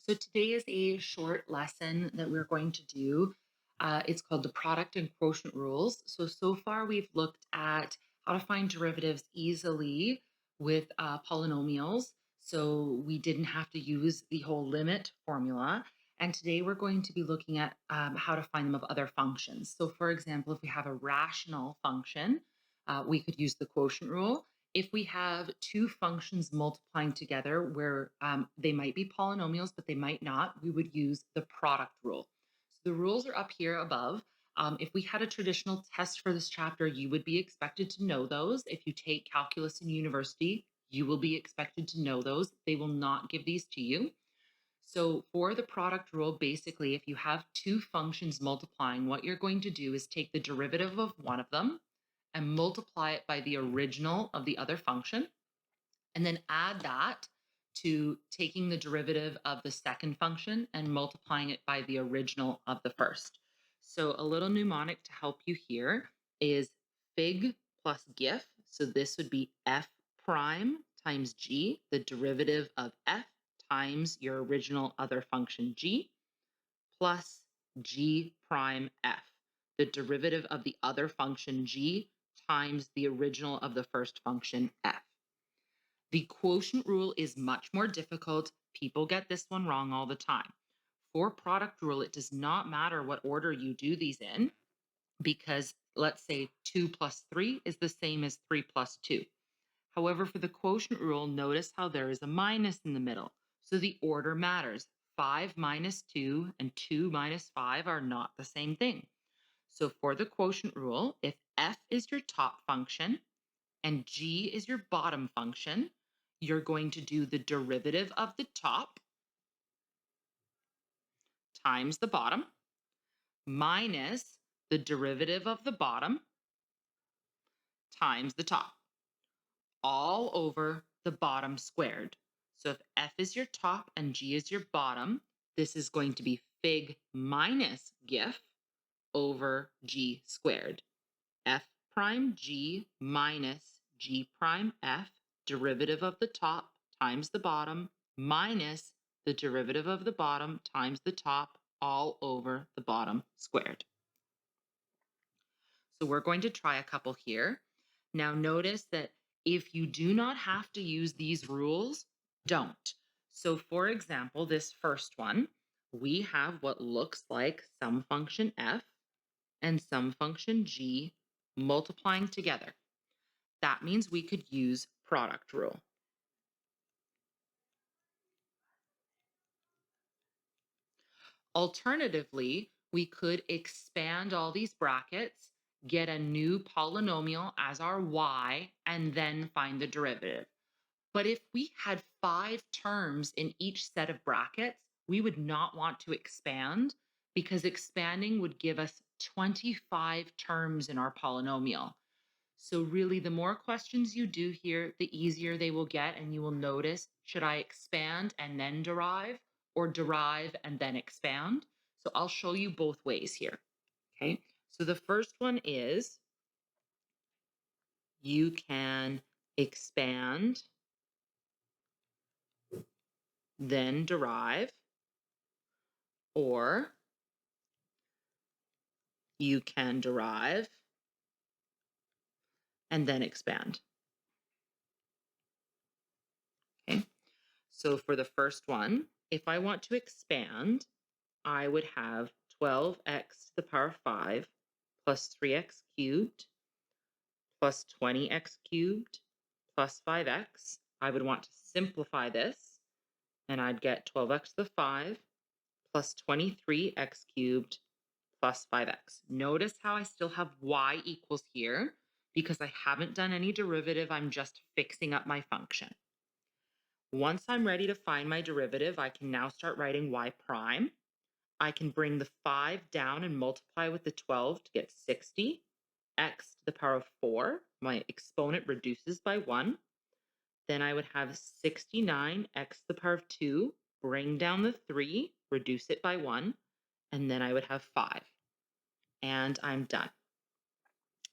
So today is a short lesson that we're going to do. It's called the product and quotient rules. So far we've looked at how to find derivatives easily with polynomials. So we didn't have to use the whole limit formula. And today we're going to be looking at how to find them of other functions. So for example, if we have a rational function, we could use the quotient rule. If we have two functions multiplying together where they might be polynomials, but they might not, we would use the product rule. So the rules are up here above. If we had a traditional test for this chapter, you would be expected to know those. If you take calculus in university, you will be expected to know those. They will not give these to you. So for the product rule, basically, if you have two functions multiplying, what you're going to do is take the derivative of one of them and multiply it by the original of the other function, and then add that to taking the derivative of the second function and multiplying it by the original of the first. So a little mnemonic to help you here is fig plus gif. So this would be f prime times g, the derivative of f times your original other function g, plus g prime f, the derivative of the other function g times the original of the first function f. The quotient rule is much more difficult. People get this one wrong all the time. For product rule, it does not matter what order you do these in, because let's say 2 plus 3 is the same as 3 plus 2. However, for the quotient rule, notice how there is a minus in the middle. So the order matters. 5 minus 2 and 2 minus 5 are not the same thing. So for the quotient rule, if f is your top function and g is your bottom function, you're going to do the derivative of the top times the bottom minus the derivative of the bottom times the top, all over the bottom squared. So if f is your top and g is your bottom, this is going to be fig minus gif over g squared. F prime g minus g prime f, derivative of the top times the bottom, minus the derivative of the bottom times the top, all over the bottom squared. So we're going to try a couple here. Now notice that if you do not have to use these rules, don't. So for example, this first one, we have what looks like some function f and some function g multiplying together. That means we could use product rule. Alternatively, we could expand all these brackets, get a new polynomial as our y, and then find the derivative. But if we had 5 terms in each set of brackets, we would not want to expand, because expanding would give us 25 terms in our polynomial. So really, the more questions you do here, the easier they will get. And you will notice, should I expand and then derive, or derive and then expand? So I'll show you both ways here. Okay. So the first one is you can expand, then derive, or you can derive and then expand. Okay. So for the first one, if I want to expand, I would have 12x to the power 5 plus 3x cubed plus 20x cubed plus 5x. I would want to simplify this, and I'd get 12x to the 5 plus 23x cubed plus 5x. Notice how I still have y equals here because I haven't done any derivative. I'm just fixing up my function. Once I'm ready to find my derivative, I can now start writing y prime. I can bring the 5 down and multiply with the 12 to get 60. X to the power of 4. My exponent reduces by 1. Then I would have 69 x to the power of 2. Bring down the 3, reduce it by 1. And then I would have 5. And I'm done.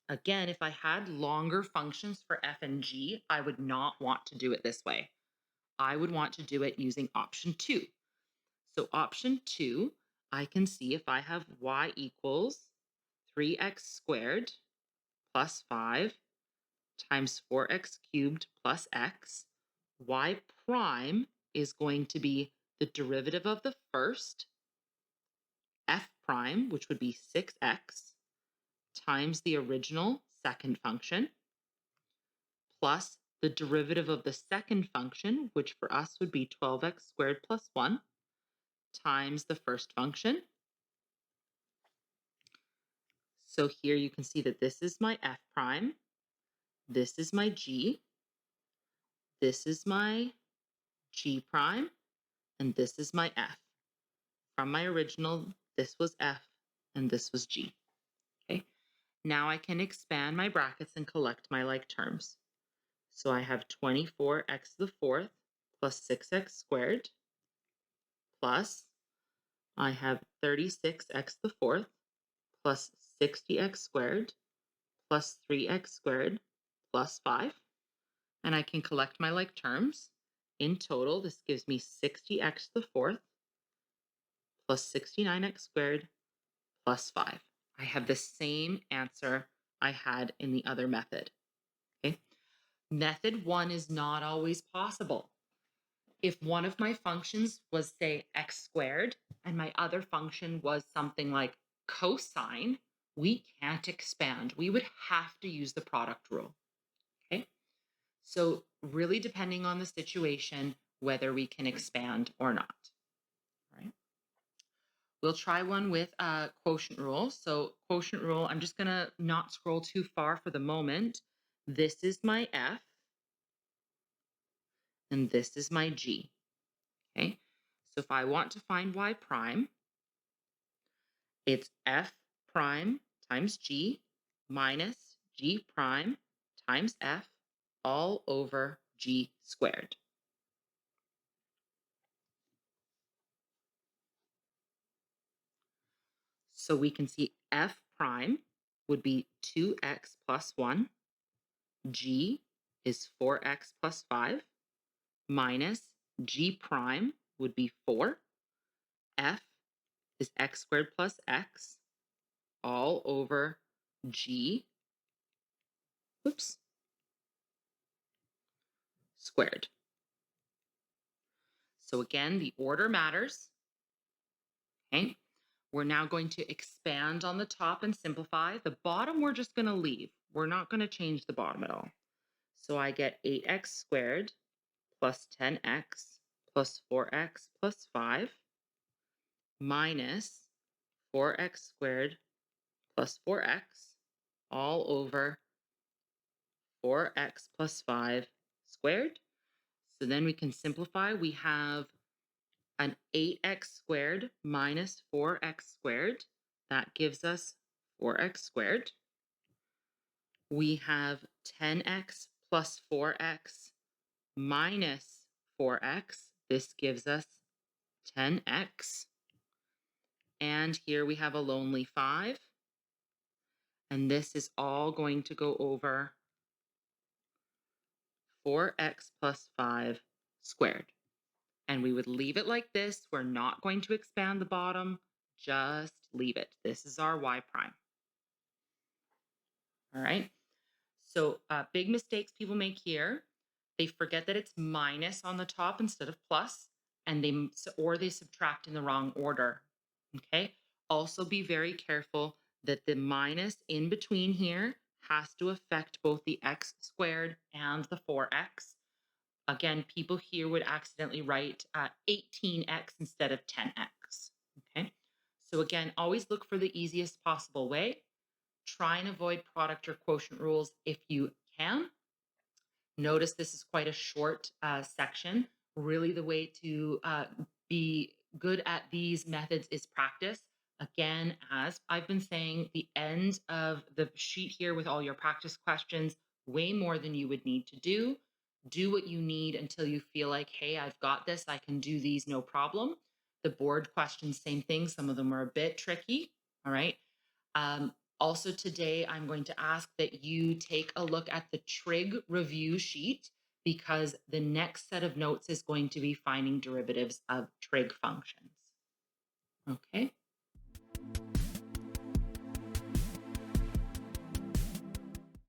Again, if I had longer functions for f and g, I would not want to do it this way. I would want to do it using option 2. So option 2, I can see if I have y equals 3x squared plus 5 times 4x cubed plus x, y prime is going to be the derivative of the first, f prime, which would be 6x, times the original second function, plus the derivative of the second function, which for us would be 12x squared plus 1, times the first function. So here you can see that this is my f prime, this is my g, this is my g prime, and this is my f. From my original, this was f and this was g. Okay. Now I can expand my brackets and collect my like terms. So I have 24x to the fourth plus 6x squared plus I have 36x to the fourth plus 60x squared plus 3x squared plus 5. And I can collect my like terms. In total, this gives me 60x to the fourth plus 69x squared plus 5. I have the same answer I had in the other method. Okay. Method 1 is not always possible. If one of my functions was, say, x squared, and my other function was something like cosine, we can't expand. We would have to use the product rule. Okay. So, really depending on the situation, whether we can expand or not. All right. We'll try one with quotient rule. So, quotient rule, I'm just going to not scroll too far for the moment. This is my f, and this is my g. Okay. So, if I want to find y prime, it's f prime times g minus g prime times f all over g squared. So we can see f prime would be 2x plus 1, g is 4x plus 5, minus g prime would be 4, f is x squared plus x, all over g, oops, squared. So again, the order matters. Okay. We're now going to expand on the top and simplify. The bottom we're just going to leave. We're not going to change the bottom at all. So I get 8x squared plus 10x plus 4x plus 5 minus 4x squared plus 4x all over 4x plus 5 squared. So then we can simplify. We have an 8x squared minus 4x squared. That gives us 4x squared. We have 10x plus 4x minus 4x. This gives us 10x. And here we have a lonely 5. And this is all going to go over 4x plus 5 squared. And we would leave it like this. We're not going to expand the bottom. Just leave it. This is our y prime. All right. So big mistakes people make here. They forget that it's minus on the top instead of plus, and they subtract in the wrong order. Okay. Also be very careful that the minus in between here has to affect both the x squared and the 4x. Again, people here would accidentally write 18x instead of 10x. Okay. So again, always look for the easiest possible way. Try and avoid product or quotient rules if you can. Notice this is quite a short section. Really, the way to be good at these methods is practice. Again, as I've been saying, the end of the sheet here with all your practice questions, way more than you would need to do. Do what you need until you feel like, hey, I've got this. I can do these, no problem. The board questions, same thing. Some of them are a bit tricky. All right. Also today, I'm going to ask that you take a look at the trig review sheet because the next set of notes is going to be finding derivatives of trig functions. Okay.